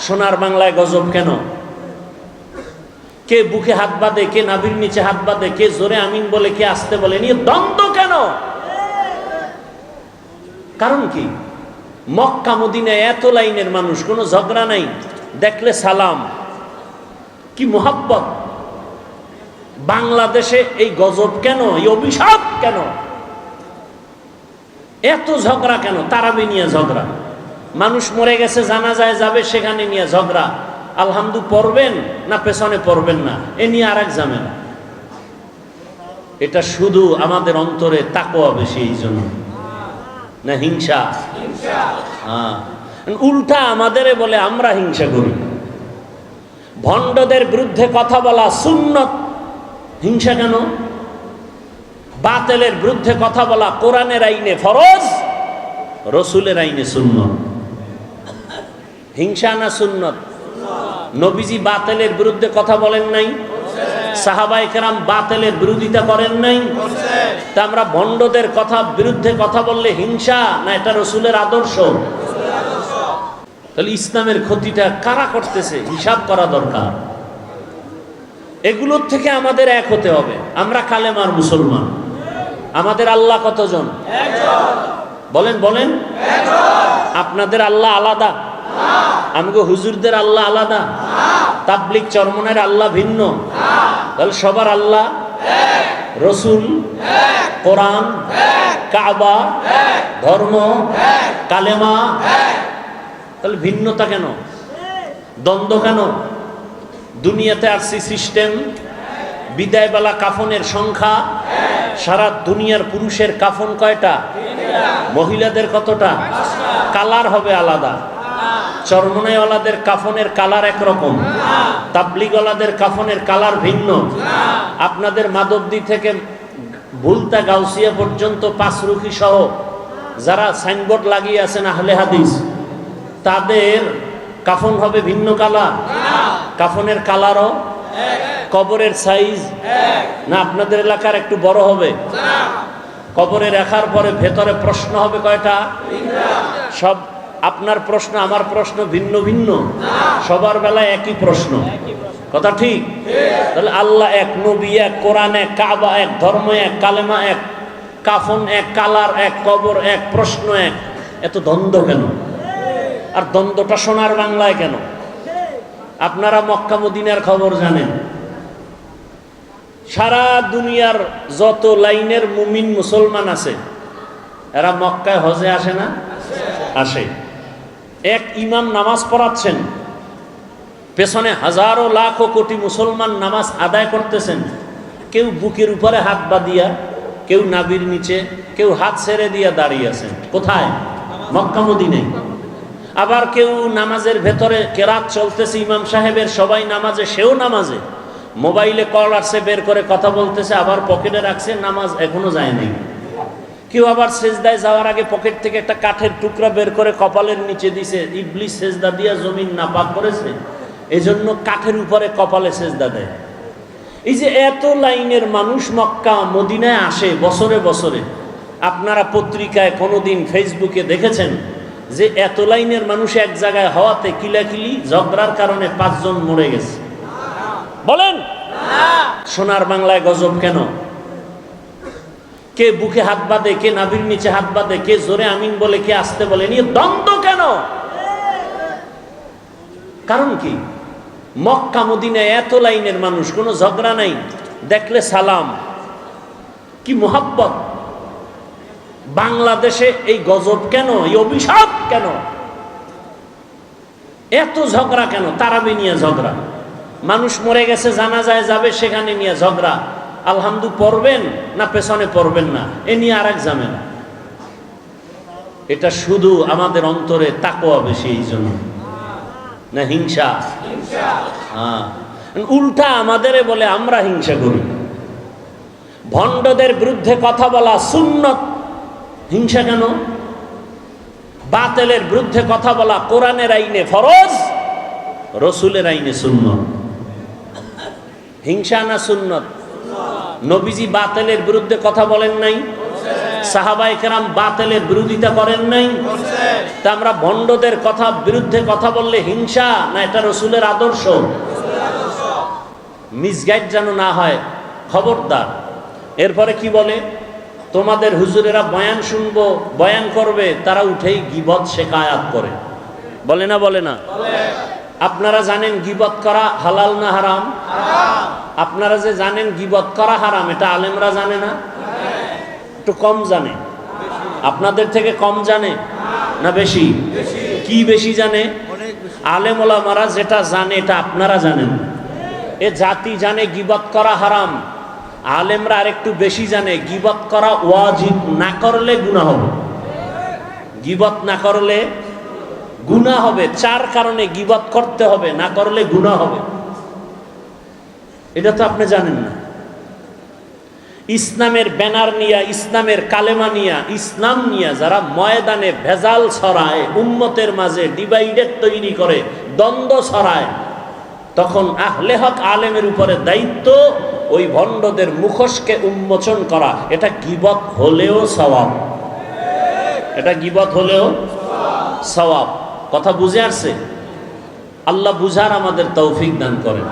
সোনার বাংলায় গজব কেন? কে বুকে হাত বাঁধে, কে নাভির নিচে হাত বাঁধে, কে জোরে আমিন বলে, কে আসতে বলে, নিয়ে দ্বন্দ্ব কেন? কারণ কি? মক্কা মদিনায় এত লাইনের মানুষ, কোনো ঝগড়া নাই, দেখলে সালাম, কি মোহাব্বত। বাংলাদেশে এই গজব কেন, এই অভিশাপ কেন? এত ঝগড়া কেন? তারাবি নিয়ে ঝগড়া, মানুষ মরে গেছে জানাজায় যাবে, সেখানে নিয়ে ঝগড়া, আলহামদু পড়বেন না পেছনে পড়বেন না, এ নিয়ে আর এক ঝামেলা। এটা শুধু আমাদের অন্তরে তাকওয়া বেশি, এই জন্য না হিংসা। হ্যাঁ, উল্টা আমাদের বলে আমরা হিংসা করি। ভণ্ডদের বিরুদ্ধে কথা বলা সুন্নত, হিংসা কেন? বাতিলের বিরুদ্ধে কথা বলা কোরআনের আইনে ফরজ, রসুলের আইনে সুন্নত। হিংসা না সুন্নত? নবীজি বাতিলের বিরুদ্ধে কথা বলেন নাই? সাহাবায়ে কেরাম বাতিলের বিরোধিতা করেন নাই? তা আমরা ভণ্ডদের বিরুদ্ধে কথা বললে হিংসা না এটা রসুলের আদর্শ? তাহলে ইসলামের ক্ষতিটা কারা করতেছে হিসাব করা দরকার। এগুলোর থেকে আমাদের এক হতে হবে। আমরা কালেমার মুসলমান। আমাদের আল্লাহ কতজন? বলেন বলেন। আপনাদের আল্লাহ আলাদা? আমগো হুজুরদের আল্লাহ আলাদা? তাবলিগ চরমনের আল্লাহ ভিন্ন? তাহলে সবার আল্লাহ রসুল, কোরআন, কাবা, ধর্ম, কালেমা, তাহলে ভিন্নতা কেন? দ্বন্দ্ব কেন? দুনিয়াতে আসছি সিস্টেম, বিদায়বেলা কাফনের সংখ্যা, সারা দুনিয়ার পুরুষের কাফন কয়টা, মহিলাদের কতটা, কালার হবে আলাদা। চরমনাইওয়ালাদের কাফনের কালার একরকম, তাবলিগওয়ালাদের কাফনের কালার ভিন্ন। আপনাদের মাধবদী থেকে ভুলতা গাউসিয়া পর্যন্ত পাঁচরুখি সহ যারা সাইনবোর্ড লাগিয়ে আছেন আহলে হাদিস, তাদের কাফন হবে ভিন্ন কালার? কাফনের কালারও, কবরের সাইজ না আপনাদের এলাকার একটু বড় হবে? কবরে রাখার পরে ভেতরে প্রশ্ন হবে কয়টা? সব আপনার প্রশ্ন আমার প্রশ্ন ভিন্ন ভিন্ন, সবার বেলায় একই প্রশ্ন, কথা ঠিক? তাহলে আল্লাহ এক, নবী এক, কোরআন এক, কাবা এক, ধর্ম এক, কালেমা এক, কাফন এক, কালার এক, কবর এক, প্রশ্ন এক, এত দ্বন্দ্ব কেন? আর দ্বন্দ্বটা সোনার বাংলায় কেন? আপনারা মক্কা মদিনার খবর জানেন। সারা দুনিয়ার যত লাইনের মুমিন মুসলমান আছে, এরা মক্কায় হজে আসে না? আসে। এক ইমাম নামাজ পড়াচ্ছেন, পেছনে হাজারো লাখো কোটি মুসলমান নামাজ আদায় করতেছেন। কেউ বুকের উপরে হাত বাঁধিয়া, কেউ নাভির নিচে, কেউ হাত ছেড়ে দিয়া দাঁড়িয়ে আছেন। কোথায়? মক্কা মদিনায়। আবার কেউ নামাজের ভেতরে কেরাত চলতেছে ইমাম সাহেবের, সবাই নামাজে, সেও নামাজে, মোবাইলে কল আসছে, বের করে কথা বলতেছে, আবার পকেটে রাখছে, নামাজ এখনো যায় নাই। কেউ আবার সেজদায় যাওয়ার আগে পকেট থেকে একটা কাঠের টুকরা বের করে কপালের নিচে দিছে, ইবলিস সেজদা দিয়া জমিন নাপাক করেছে, এজন্য কাঠের উপরে কপালে সেজদা দেয়। এই যে এত লাইনের মানুষ মক্কা মদিনায় আসে বছরে বছরে, আপনারা পত্রিকায় কোনোদিন ফেসবুকে দেখেছেন যে এত লাইনের মানুষ এক জায়গায় হওয়াতে কিলাকিলি ঝগড়ার কারণে 5 জন মরে গেছে? বলেন। সোনার বাংলায় গজব কেন? কে বুকে হাত বাঁধে, কে নাভির নিচে হাত বাঁধে, কে জোরে আমিন বলে, কে আসতে বলে, নিয়ে দ্বন্দ্ব কেন? কারণ কি? মক্কা মদিনায় এত লাইনের মানুষ, কোনো ঝগড়া নাই, দেখলে সালাম, কি মোহাব্বত। বাংলাদেশে এই গজব কেন, এই অভিশাপ কেন? এত ঝগড়া কেন? তারাবি নিয়ে ঝগড়া, মানুষ মরে গেছে জানাজায় যাবে, সেখানে নিয়ে ঝগড়া, আলহামদু পড়বেন না পেছনে পড়বেন না, এ নিয়ে আর এক ঝামেলা। এটা শুধু আমাদের অন্তরে তাকওয়া বেশি, এই জন্য না হিংসা। হ্যাঁ, উল্টা আমাদের বলে আমরা হিংসা করি। ভণ্ডদের বিরুদ্ধে কথা বলা সুন্নত, হিংসা কেন? বাতিলের বিরুদ্ধে কথা বলা কোরআনের আইনে ফরজ, রসুলের আইনে সুন্নত। হিংসা না সুন্নত? নবীজি বাতিলের বিরুদ্ধে কথা বলেন নাই? সাহাবায়ে কেরাম বাতিলের বিরোধিতা করেন নাই? তা আমরা ভণ্ডদের কথা বিরুদ্ধে কথা বললে হিংসা না এটা রসুলের আদর্শ? মিসগাইড যেন না হয়, খবরদার। এরপরে কি বলে, তোমাদের হুজুরেরা বয়ান শুনবো, বয়ান করবে, তারা উঠেই গীবত শিকায়াত করে। বলে না? বলে না? আপনারা জানেন গীবত করা হালাল না হারাম? আপনারা যে জানেন গীবত করা হারাম, এটা আলেমরা জানে না? একটু কম জানে। আপনাদের থেকে কম জানে না বেশি? কি বেশি জানে? আলেম ওলামারা যেটা জানে এটা আপনারা জানেন। এ জাতি জানে গীবত করা হারাম, আলেমরা আরেকটু বেশি জানে গীবত করা ওয়াজিব, না করলে গুনাহ হবে। গীবত না করলে গুনাহ হবে। 4 কারণে গীবত করতে হবে, না করলে গুনাহ হবে। এটা তো আপনি জানেন না। ইসলামের ব্যানার নিয়া, ইসলামের কালেমা নিয়া, ইসলাম নিয়া যারা ময়দানে ভেজাল ছড়ায়, উম্মতের মাঝে ডিভাইডেড তৈরি করে, দ্বন্দ্ব ছড়ায়, তখন আহলে হক আলেমের উপরে দায়িত্ব ওই ভণ্ডদের মুখোশকে উন্মোচন করা। এটা গীবত হলেও সওয়াব। এটা গীবত হলেও সওয়াব। কথা বুঝে আসছে? আল্লাহ বুঝার আমাদের তৌফিক দান করেন।